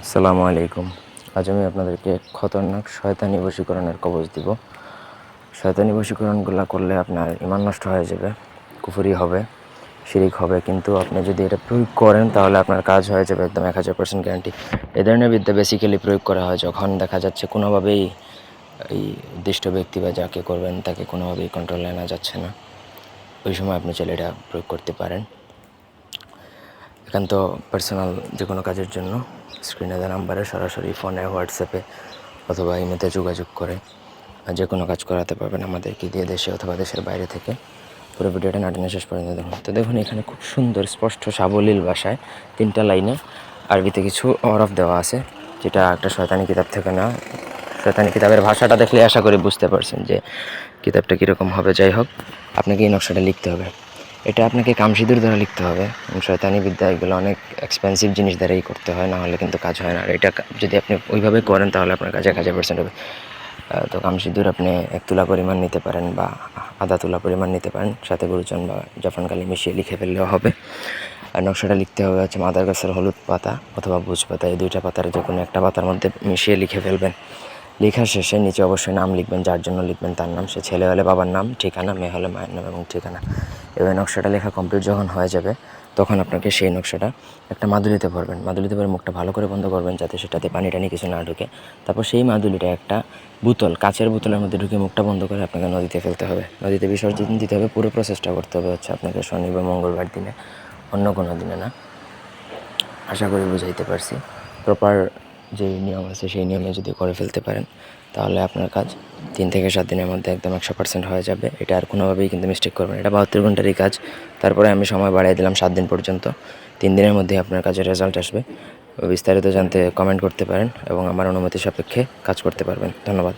আসসালামু আলাইকুম। আজ আমি আপনাদেরকে খতরনাক শয়তানি বশীকরণের কবজ দিব। শয়তানি বশীকরণগুলো করলে আপনার ঈমান নষ্ট হয়ে যাবে, কুফরি হবে, শিরিক হবে, কিন্তু আপনি যদি এটা প্রয়োগ করেন তাহলে আপনার কাজ হয়ে যাবে একদম 1000% গ্যারান্টি। এ ধরনের বিদ্যা বেসিক্যালি প্রয়োগ করা হয় যখন দেখা যাচ্ছে কোনোভাবেই এই উদ্দিষ্ট ব্যক্তি বা যাকে করবেন তাকে কোনোভাবেই কন্ট্রোলে আনা যাচ্ছে না। ওই সময় আপনি চাইলে এটা প্রয়োগ করতে পারেন। একান্ত পার্সোনাল যে কোনো কাজের জন্য স্ক্রিনে দেওয়া নাম্বারে সরাসরি ফোনে, হোয়াটসঅ্যাপে অথবা ইমেতে যোগাযোগ করে যে কোনো কাজ করাতে পারবেন আমাদেরকে দিয়ে, দেশে অথবা দেশের বাইরে থেকে। পুরো ভিডিওটা নাটনে শেষ পর্যন্ত দেখুন। তো দেখুন, এখানে খুব সুন্দর স্পষ্ট সাবলীল ভাষায় 3টা লাইনে আরবিতে কিছু হরফ দেওয়া আছে, যেটা একটা শয়তানি কিতাব থেকে না। শয়তানি কিতাবের ভাষাটা দেখলে আশা করি বুঝতে পারছেন যে কিতাবটা কীরকম হবে। যাই হোক, আপনাকে এই নকশাটা লিখতে হবে। এটা আপনাকে কামসিঁদুর দ্বারা লিখতে হবে। শয়তানি বিদ্যা এগুলো অনেক এক্সপেন্সিভ জিনিস দ্বারাই করতে হয়, না হলে কিন্তু কাজ হয় না। আর এটা যদি আপনি ওইভাবে করেন তাহলে আপনার কাজে 1000% হবে। তো কামসিঁদুর আপনি 1 তুলা পরিমাণ নিতে পারেন বা আধা তুলা পরিমাণ নিতে পারেন, সাথে গুরুচন বা জাফরানকালি মিশিয়ে লিখে ফেললেও হবে। আর নকশাটা লিখতে হবে হচ্ছে মাদার গাছের হলুদ পাতা অথবা বুজ পাতা, এই 2টা পাতার যে কোনো একটা পাতার মধ্যে মিশিয়ে লিখে ফেলবেন। লেখার শেষে নিচে অবশ্যই নাম লিখবেন, যার জন্য লিখবেন তার নাম। সে ছেলে হলে বাবার নাম, ঠিকানা; মেয়ে হলে মায়ের নাম এবং ঠিকানা। এবার নকশাটা লেখা কমপ্লিট যখন হয়ে যাবে তখন আপনাকে সেই নকশাটা একটা মাদুলিতে ভরবেন। মাদুলিতে ভরে মুখটা ভালো করে বন্ধ করবেন যাতে সেটাতে পানি টানি কিছু না ঢুকে। তারপর সেই মাদুলিটা একটা বোতল, কাচের বোতলের মধ্যে ঢুকে মুখটা বন্ধ করে আপনাকে নদীতে ফেলতে হবে, নদীতে বিসর্জন দিতে হবে। পুরো প্রসেসটা করতে হবে হচ্ছে আপনাকে শনি বা মঙ্গলবার দিনে, অন্য কোনো দিনে না। আশা করি বুঝাইতে পারছি। প্রপার যে নিয়ম আছে সেই নিয়মে যদি করে ফেলতে পারেন তাহলে আপনার কাজ 3 থেকে 7 দিনের মধ্যে একদম 100% হয়ে যাবে। এটা আর কোনোভাবেই কিন্তু মিস্টেক করবেন। এটা 72 ঘন্টারই কাজ। তারপরে আমি সময় বাড়িয়ে দিলাম 7 দিন পর্যন্ত। 3 দিনের মধ্যে আপনার কাজের রেজাল্ট আসবে। বিস্তারিত জানতে কমেন্ট করতে পারেন এবং আমার অনুমতি সাপেক্ষে কাজ করতে পারবেন। ধন্যবাদ।